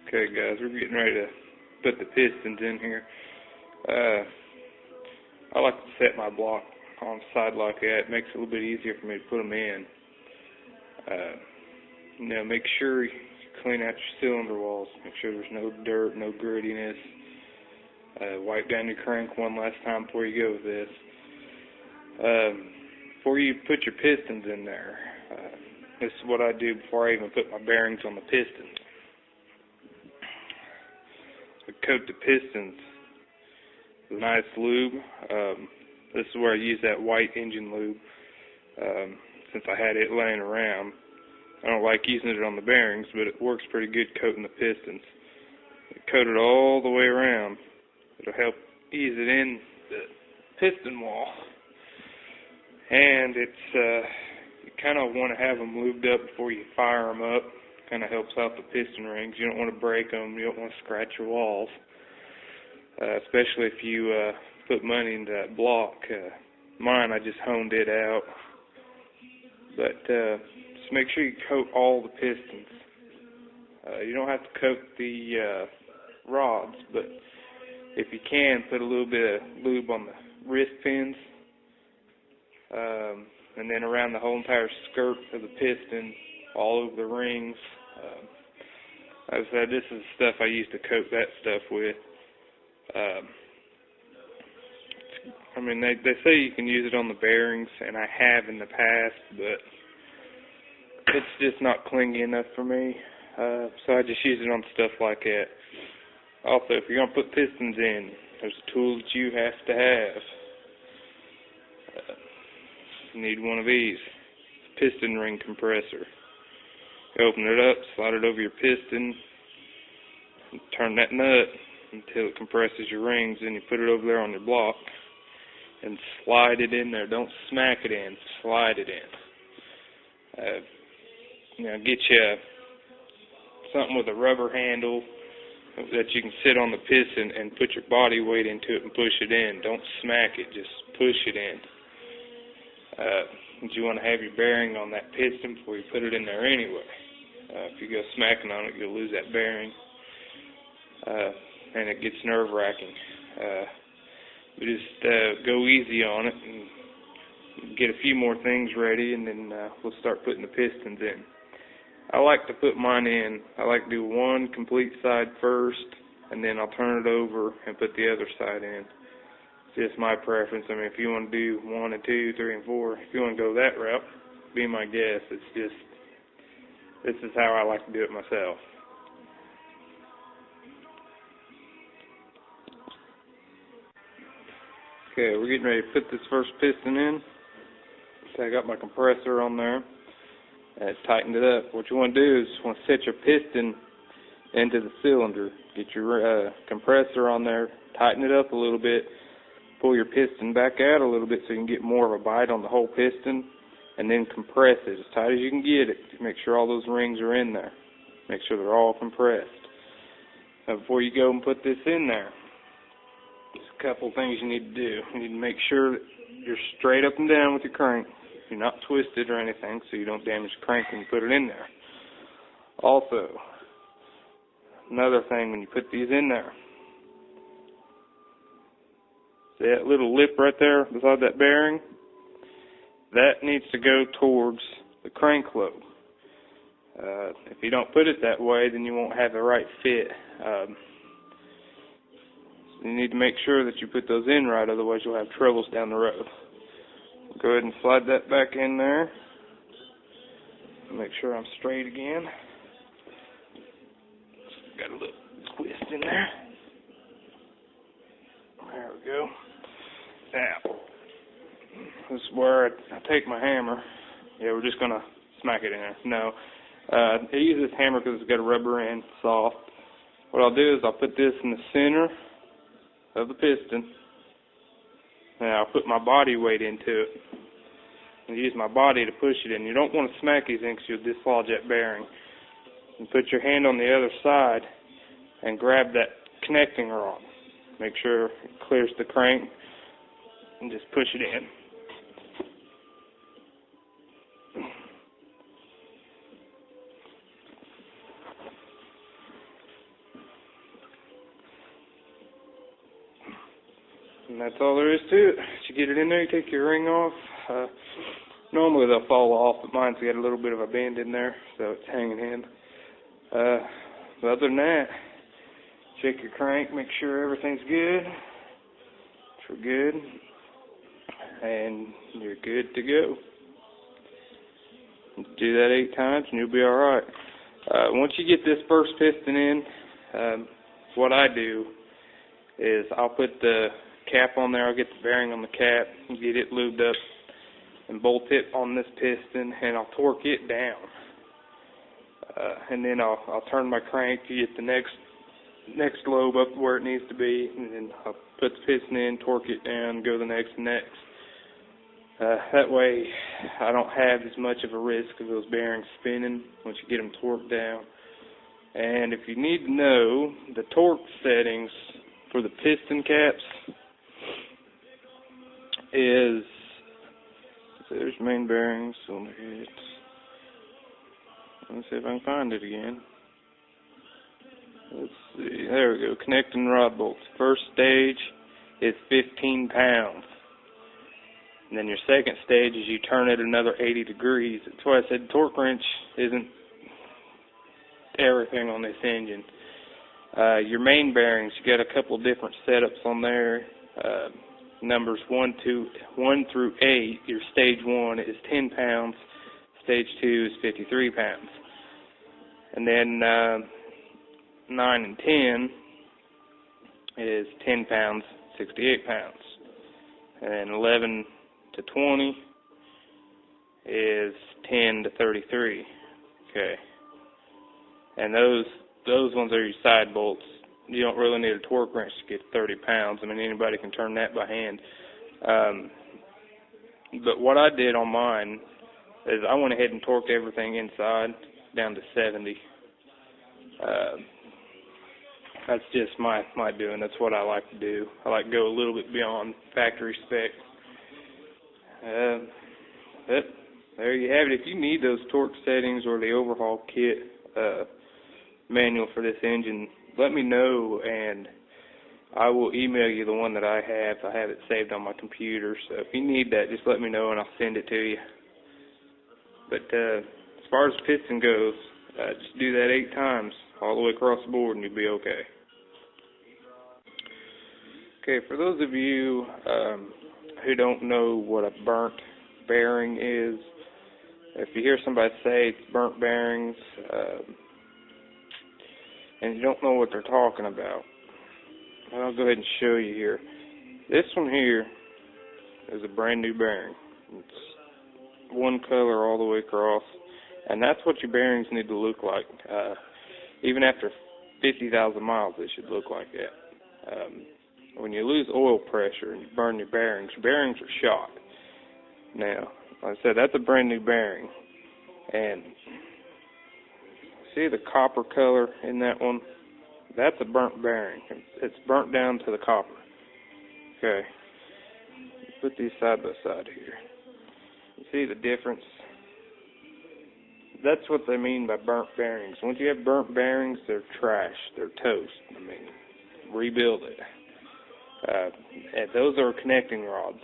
Okay guys, we're getting ready to put the pistons in here. I like to set my block on the side like that. It makes it a little bit easier for me to put them in. Make sure you clean out your cylinder walls. Make sure there's no dirt, no grittiness. Wipe down your crank one last time before you go with this. Before you put your pistons in there, this is what I do before I even put my bearings on the pistons. I coat the pistons with a nice lube. This is where I use that white engine lube since I had it laying around. I don't like using it on the bearings, but it works pretty good coating the pistons. Coat it all the way around. It'll help ease it in the piston wall. And it's you kind of want to have them lubed up before you fire them up. Kind of helps out the piston rings. You don't want to break them. You don't want to scratch your walls, especially if you put money into that block. Mine, I just honed it out. But just make sure you coat all the pistons. You don't have to coat the rods, but if you can, put a little bit of lube on the wrist pins, and then around the whole entire skirt of the piston, all over the rings. As I said, this is stuff I used to coat that stuff with. I mean, they say you can use it on the bearings, and I have in the past, but it's just not clingy enough for me. So I just use it on stuff like that. Also, if you're going to put pistons in, there's a tool that you have to have. You need one of these. It's a piston ring compressor. You open it up, slide it over your piston, and turn that nut until it compresses your rings, and you put it over there on your block and slide it in there. Don't smack it in, slide it in. Get you something with a rubber handle that you can sit on the piston and put your body weight into it and push it in. Don't smack it, just push it in. You want to have your bearing on that piston before you put it in there anyway. If you go smacking on it, you'll lose that bearing, and it gets nerve-wracking. Just go easy on it and get a few more things ready, and then we'll start putting the pistons in. I like to put mine in. I like to do one complete side first, and then I'll turn it over and put the other side in. It's just my preference. I mean, if you want to do 1 and 2, 3 and 4, if you want to go that route, be my guest. It's just, this is how I like to do it myself. Okay, we're getting ready to put this first piston in. So I got my compressor on there. And tightened it up. What you want to do is you want to set your piston into the cylinder. Get your compressor on there, tighten it up a little bit, pull your piston back out a little bit so you can get more of a bite on the whole piston, and then compress it as tight as you can get it. Make sure all those rings are in there. Make sure they're all compressed. Now before you go and put this in there, there's a couple things you need to do. You need to make sure that you're straight up and down with your crank. You're not twisted or anything, so you don't damage the crank when you put it in there. Also, another thing when you put these in there, see that little lip right there beside that bearing? That needs to go towards the crank lobe. If you don't put it that way, then you won't have the right fit. So you need to make sure that you put those in right, otherwise you'll have troubles down the road. Go ahead and slide that back in there. Make sure I'm straight again. Got a little twist in there. There we go. Now, this is where I take my hammer. Yeah, we're just going to smack it in there. No. I use this hammer because it's got a rubber end, soft. What I'll do is I'll put this in the center of the piston. And I'll put my body weight into it and use my body to push it in. You don't want to smack these in because you'll dislodge that bearing. And put your hand on the other side and grab that connecting rod. Make sure it clears the crank and just push it in. And that's all there is to it. You get it in there, you take your ring off. Normally they'll fall off, but mine's got a little bit of a bend in there, so it's hanging in. But other than that, check your crank, make sure everything's good. If you're good, and you're good to go. Do that 8 times and you'll be alright. Once you get this first piston in, what I do is I'll put the cap on there, I'll get the bearing on the cap, and get it lubed up, and bolt it on this piston, and I'll torque it down. And then I'll turn my crank to get the next lobe up where it needs to be, and then I'll put the piston in, torque it down, go the next and next. That way I don't have as much of a risk of those bearings spinning once you get them torqued down. And if you need to know the torque settings for the piston caps is, there's main bearings, cylinder heads. Let's see if I can find it again. Let's see, there we go, connecting rod bolts. First stage is 15 pounds. And then your second stage is you turn it another 80 degrees. That's why I said torque wrench isn't everything on this engine. Your main bearings, you got a couple different setups on there. Numbers 1 through 8, your stage 1 is 10 pounds, stage 2 is 53 pounds. And then 9 and 10 is 10 pounds, 68 pounds. And then 11 to 20 is 10 to 33. Okay. And those ones are your side bolts. You don't really need a torque wrench to get 30 pounds. I mean, anybody can turn that by hand. But what I did on mine is I went ahead and torqued everything inside down to 70. That's just my doing. That's what I like to do. I like to go a little bit beyond factory spec. But there you have it. If you need those torque settings or the overhaul kit manual for this engine, let me know and I will email you the one that I have. I have it saved on my computer, so if you need that, just let me know and I'll send it to you. But as far as piston goes, just do that 8 times all the way across the board and you'll be okay. Okay, for those of you who don't know what a burnt bearing is, if you hear somebody say it's burnt bearings and you don't know what they're talking about, I'll go ahead and show you here. This one here is a brand new bearing. It's one color all the way across, and that's what your bearings need to look like. Even after 50,000 miles, they should look like that. When you lose oil pressure and you burn your bearings are shot. Now, like I said, that's a brand new bearing. And see the copper color in that one? That's a burnt bearing. It's burnt down to the copper. Okay. Put these side by side here. You see the difference? That's what they mean by burnt bearings. Once you have burnt bearings, they're trash. They're toast. I mean, rebuild it. And those are connecting rods.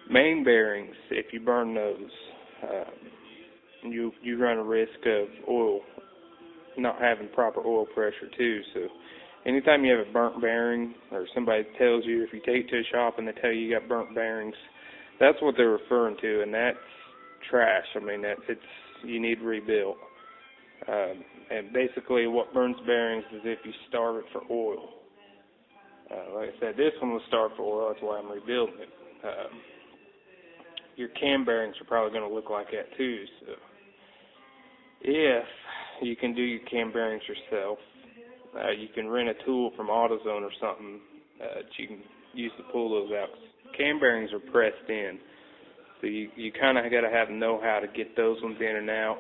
Main bearings, if you burn those, you run a risk of oil not having proper oil pressure too. So anytime you have a burnt bearing, or somebody tells you, if you take it to a shop and they tell you you got burnt bearings, that's what they're referring to, and that's trash. I mean, you need rebuilt. And basically what burns bearings is if you starve it for oil. Like I said, this one was starved for oil, that's why I'm rebuilding it. Your cam bearings are probably going to look like that too. So if you can do your cam bearings yourself, you can rent a tool from AutoZone or something that you can use to pull those out. Cam bearings are pressed in, so you kind of got to have know-how to get those ones in and out.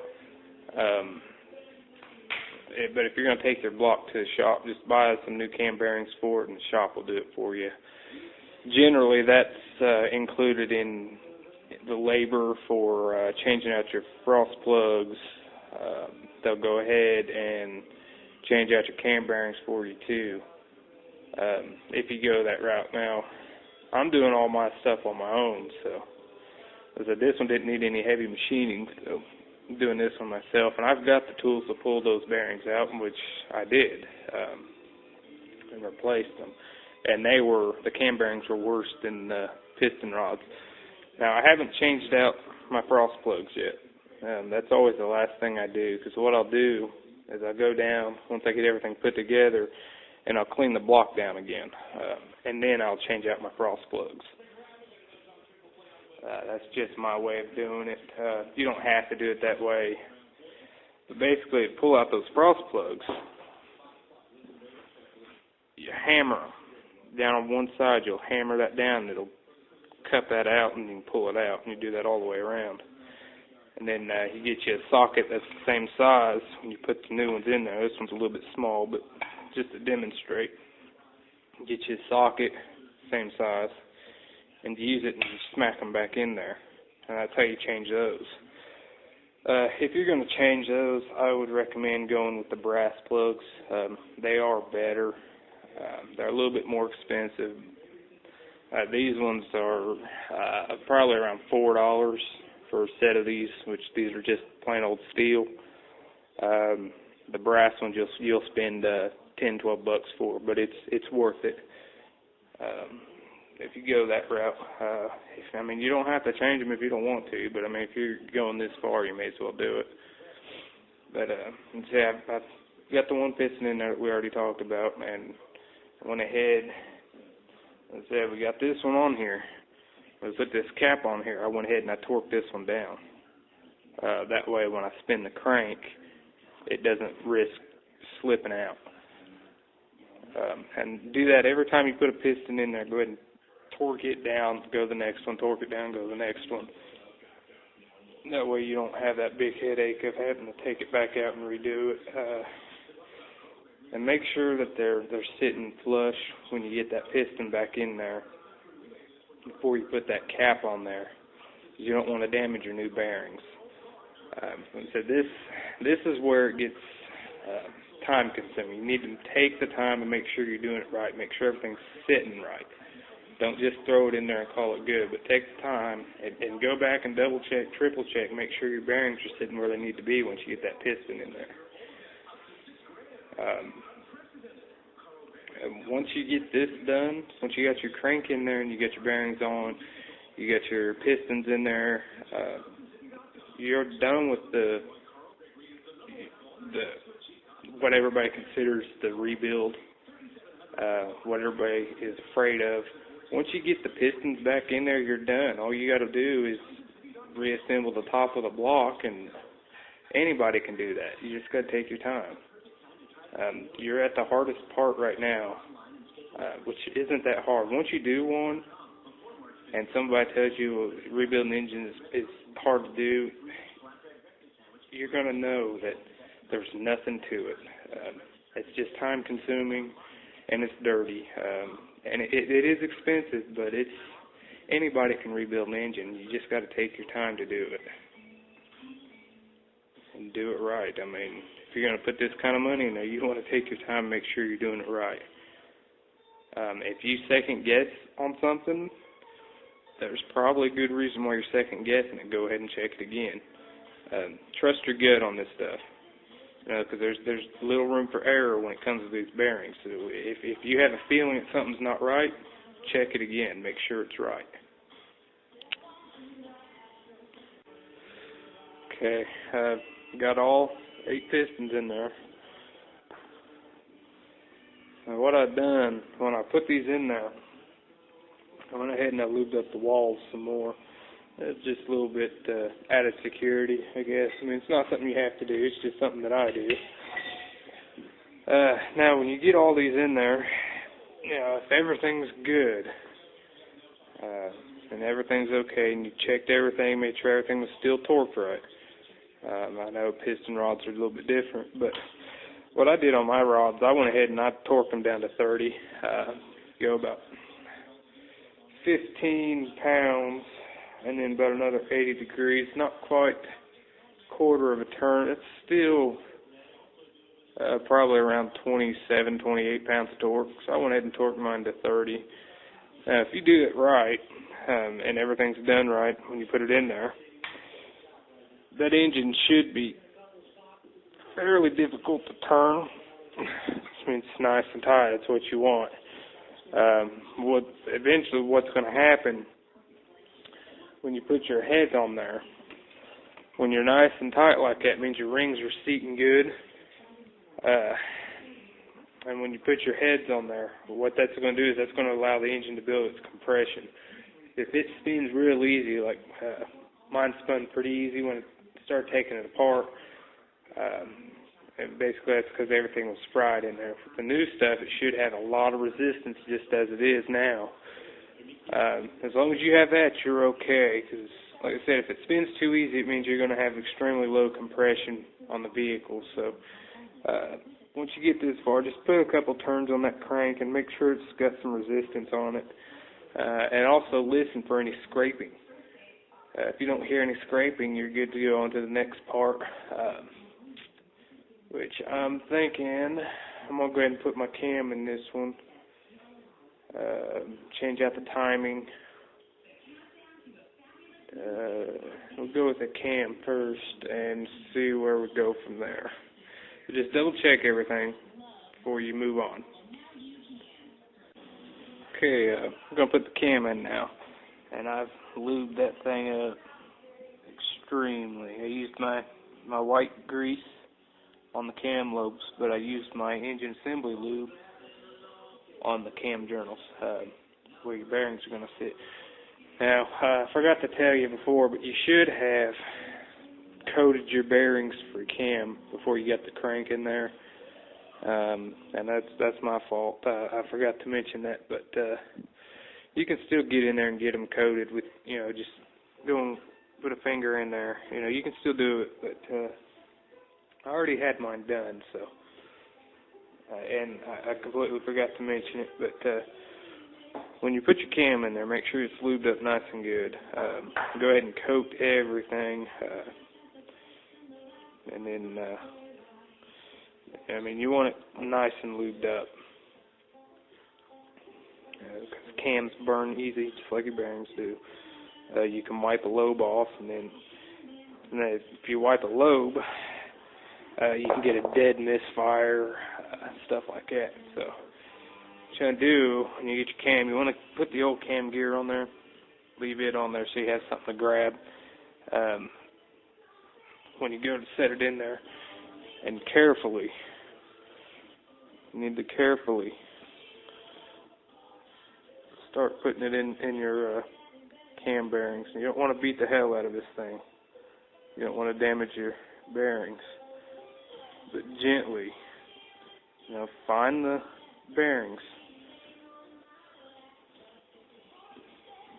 But if you're going to take your block to the shop, just buy some new cam bearings for it, and the shop will do it for you. Generally, that's included in the labor for changing out your frost plugs. They'll go ahead and change out your cam bearings for you too. if you go that route. Now, I'm doing all my stuff on my own, so as I said, this one didn't need any heavy machining, so I'm doing this one myself, and I've got the tools to pull those bearings out, which I did, and replaced them. And the cam bearings were worse than the piston rods. Now, I haven't changed out my frost plugs yet. That's always the last thing I do, because what I'll do is I'll go down, once I get everything put together, and I'll clean the block down again, and then I'll change out my frost plugs. That's just my way of doing it. You don't have to do it that way. But basically, to pull out those frost plugs, you hammer them. Down on one side, you'll hammer that down, and it'll cut that out, and you can pull it out, and you do that all the way around. And then you get you a socket that's the same size when you put the new ones in there. This one's a little bit small, but just to demonstrate, get you a socket, same size, and use it and smack them back in there. And that's how you change those. If you're going to change those, I would recommend going with the brass plugs. They are better. They're a little bit more expensive. These ones are probably around $4 for a set of these, which these are just plain old steel. The brass ones you'll spend $10, $12 for, but it's worth it. If you go that route, I mean, you don't have to change them if you don't want to, but I mean, if you're going this far, you may as well do it. But see, I've got the one piston in there that we already talked about, and I went ahead and said, we got this one on here. Let's put this cap on here. I went ahead and I torqued this one down. That way, when I spin the crank, it doesn't risk slipping out. And do that every time you put a piston in there. Go ahead and torque it down, go to the next one, torque it down, go to the next one. That way you don't have that big headache of having to take it back out and redo it. And make sure that they're sitting flush when you get that piston back in there before you put that cap on there. You don't want to damage your new bearings. So this is where it gets time consuming. You need to take the time and make sure you're doing it right. Make sure everything's sitting right. Don't just throw it in there and call it good, but take the time and go back and double check, triple check, make sure your bearings are sitting where they need to be once you get that piston in there. And once you get this done, once you got your crank in there and you get your bearings on, you got your pistons in there, you're done with the what everybody considers the rebuild, what everybody is afraid of. Once you get the pistons back in there, you're done. All you got to do is reassemble the top of the block, and anybody can do that. You just got to take your time. You're at the hardest part right now, which isn't that hard. Once you do one, and somebody tells you rebuilding engines is hard to do, you're going to know that there's nothing to it. It's just time consuming, and it's dirty. And it is expensive, but anybody can rebuild an engine. You just got to take your time to do it. And do it right. I mean, if you're going to put this kind of money in there, you want to take your time and make sure you're doing it right. If you second guess on something, there's probably a good reason why you're second guessing it. Go ahead and check it again. Trust your gut on this stuff, because there's little room for error when it comes to these bearings. So if you have a feeling that something's not right, check it again. Make sure it's right. Okay, got all 8 pistons in there. Now what I've done, when I put these in there, I went ahead and I lubed up the walls some more. It's just a little bit added security, I guess. I mean, it's not something you have to do. It's just something that I do. Now, when you get all these in there, if everything's good and everything's okay, and you checked everything, made sure everything was still torqued right. I know piston rods are a little bit different, but what I did on my rods, I went ahead and I torqued them down to 30. Go about 15 pounds, and then about another 80 degrees. Not quite a quarter of a turn. It's still Probably around 27, 28 pounds of torque. So I went ahead and torqued mine to 30. If you do it right, and everything's done right when you put it in there, that engine should be fairly difficult to turn. I mean, it's nice and tight. That's what you want. Eventually what's going to happen when you put your heads on there, when you're nice and tight like that, means your rings are seating good. And when you put your heads on there, what that's going to do is that's going to allow the engine to build its compression. If it spins real easy, like mine spun pretty easy when it started taking it apart, and basically that's because everything was fried in there. With the new stuff, it should have a lot of resistance just as it is now. As long as you have that, you're okay, because like I said, if it spins too easy, it means you're going to have extremely low compression on the vehicle. So once you get this far, just put a couple turns on that crank and make sure it's got some resistance on it. And also listen for any scraping. If you don't hear any scraping, you're good to go on to the next part, which I'm thinking I'm going to go ahead and put my cam in this one. Change out the timing. We'll go with the cam first and see where we go from there. So just double check everything before you move on. Okay, I'm going to put the cam in now, and I've lubed that thing up extremely. I used my white grease on the cam lobes, but I used my engine assembly lube on the cam journals, where your bearings are going to sit. Now, I forgot to tell you before, but you should have coated your bearings for cam before you got the crank in there. And that's my fault. I forgot to mention that, but you can still get in there and get them coated with, just go and put a finger in there. You can still do it, but I already had mine done, so. And I completely forgot to mention it, but when you put your cam in there, make sure it's lubed up nice and good. Go ahead and coat everything, and then, you want it nice and lubed up. Because cams burn easy, just like your bearings do. You can wipe a lobe off, and then if you wipe a lobe, you can get a dead misfire, stuff like that. So what you're going to do when you get your cam, you want to put the old cam gear on there, leave it on there so you have something to grab. When you go to set it in there, and carefully, you need to carefully start putting it in your cam bearings. You don't want to beat the hell out of this thing. You don't want to damage your bearings. But gently, find the bearings,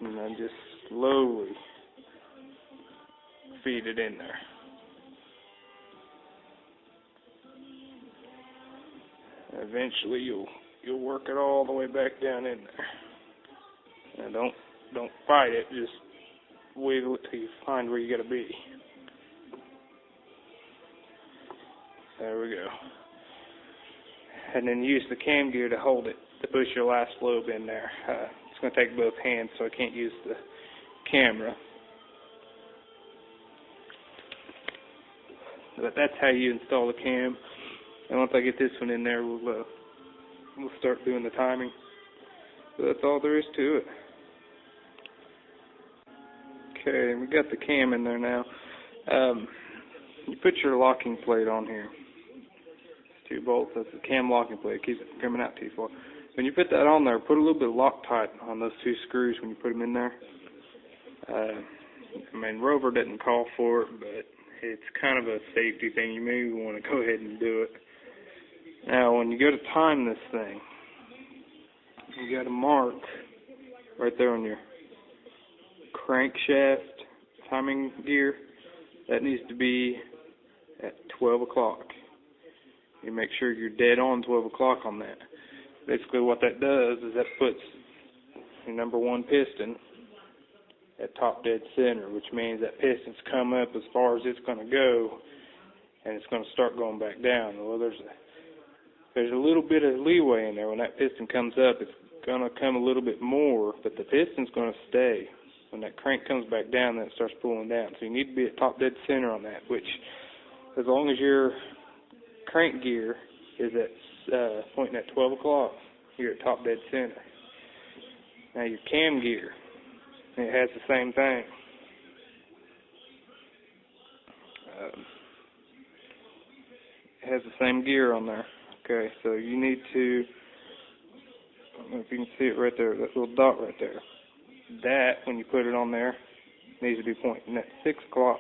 and then just slowly feed it in there. Eventually, you'll work it all the way back down in there. Now, don't fight it. Just wiggle it till you find where you got to be. There we go. And then use the cam gear to hold it, to push your last lobe in there. It's going to take both hands, so I can't use the camera. But that's how you install the cam. And once I get this one in there, we'll start doing the timing. So that's all there is to it. Okay, we got the cam in there now. You put your locking plate on here. 2 bolts, that's the cam locking plate. It keeps it from coming out too far. When you put that on there, put a little bit of Loctite on those 2 screws when you put them in there. Rover doesn't call for it, but it's kind of a safety thing. You may want to go ahead and do it. Now, when you go to time this thing, you got to mark right there on your crankshaft timing gear. That needs to be at 12 o'clock. You make sure you're dead on 12 o'clock on that. Basically what that does is that puts your number 1 piston at top dead center, which means that piston's come up as far as it's going to go, and it's going to start going back down. Well, there's there's a little bit of leeway in there. When that piston comes up, it's going to come a little bit more, but the piston's going to stay. When that crank comes back down, then it starts pulling down. So you need to be at top dead center on that, which as long as your crank gear is at pointing at 12 o'clock, you're at top dead center. Now your cam gear, it has the same thing. It has the same gear on there. Okay, so you need to, I don't know if you can see it right there, that little dot right there. That, when you put it on there, needs to be pointing at 6 o'clock.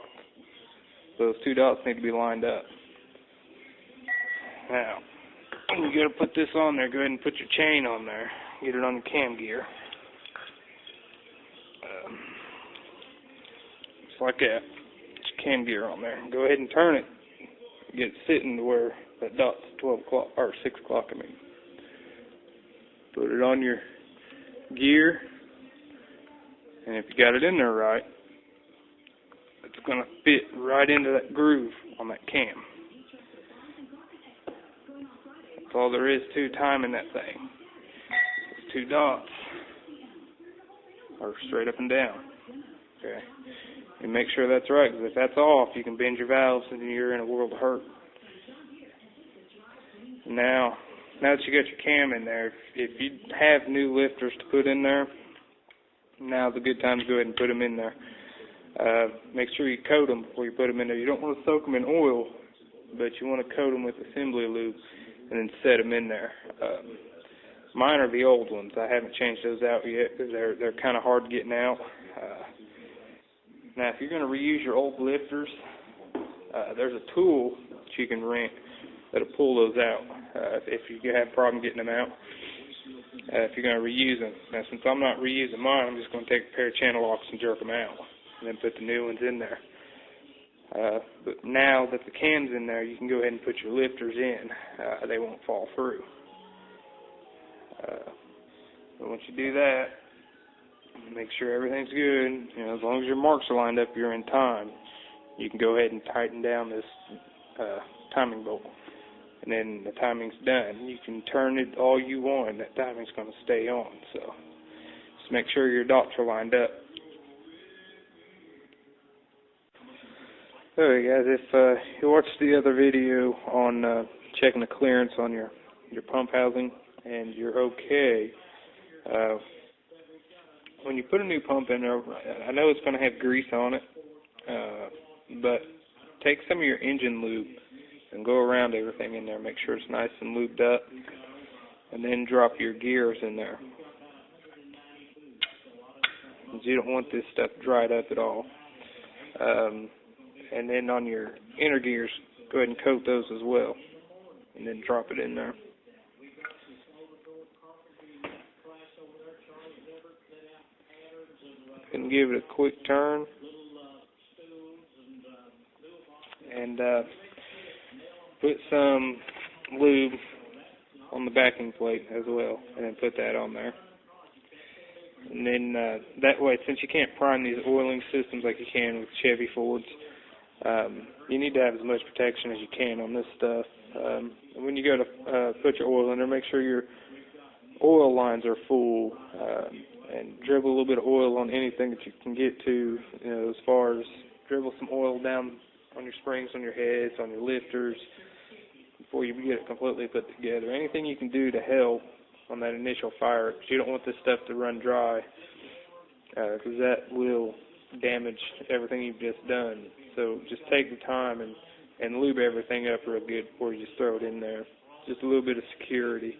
So those two dots need to be lined up. Now, when you got to put this on there, go ahead and put your chain on there. Get it on the cam gear. Just like that. Get your cam gear on there. Go ahead and turn it. Get it sitting to where that dot's 12 o'clock, or 6 o'clock, I mean. Put it on your gear. And if you got it in there right, it's going to fit right into that groove on that cam. That's all there is to timing that thing. Those two dots are straight up and down. Okay, and make sure that's right, because if that's off, you can bend your valves and you're in a world of hurt. Now that you got your cam in there, if you have new lifters to put in there, now's a good time to go ahead and put them in there. Make sure you coat them before you put them in there. You don't want to soak them in oil, but you want to coat them with assembly lube and then set them in there. Mine are the old ones. I haven't changed those out yet because they're kind of hard getting out. Now, if you're going to reuse your old lifters, there's a tool that you can rent that'll pull those out if you have a problem getting them out. If you're going to reuse them. Now, since I'm not reusing mine, I'm just going to take a pair of channel locks and jerk them out and then put the new ones in there. But now that the cam's in there, you can go ahead and put your lifters in. They won't fall through. But once you do that, make sure everything's good. You know, as long as your marks are lined up, you're in time. You can go ahead and tighten down this timing bolt. And then the timing's done. You can turn it all you want, and that timing's going to stay on. So just make sure your dots are lined up. Alright guys, if you watched the other video on checking the clearance on your pump housing and you're okay, when you put a new pump in there, I know it's going to have grease on it, but take some of your engine lube and go around everything in there. Make sure it's nice and lubed up, and then drop your gears in there. You don't want this stuff dried up at all. And then on your inner gears, go ahead and coat those as well, and then drop it in there. And give it a quick turn, and put some lube on the backing plate as well, and then put that on there. And then that way, since you can't prime these oiling systems like you can with Chevy Fords, you need to have as much protection as you can on this stuff. When you go to put your oil in there, make sure your oil lines are full, and dribble a little bit of oil on anything that you can get to, you know, as far as dribble some oil down on your springs, on your heads, on your lifters, before you get it completely put together. Anything you can do to help on that initial fire, because you don't want this stuff to run dry, because that will damage everything you've just done. So just take the time and lube everything up real good before you just throw it in there. Just a little bit of security.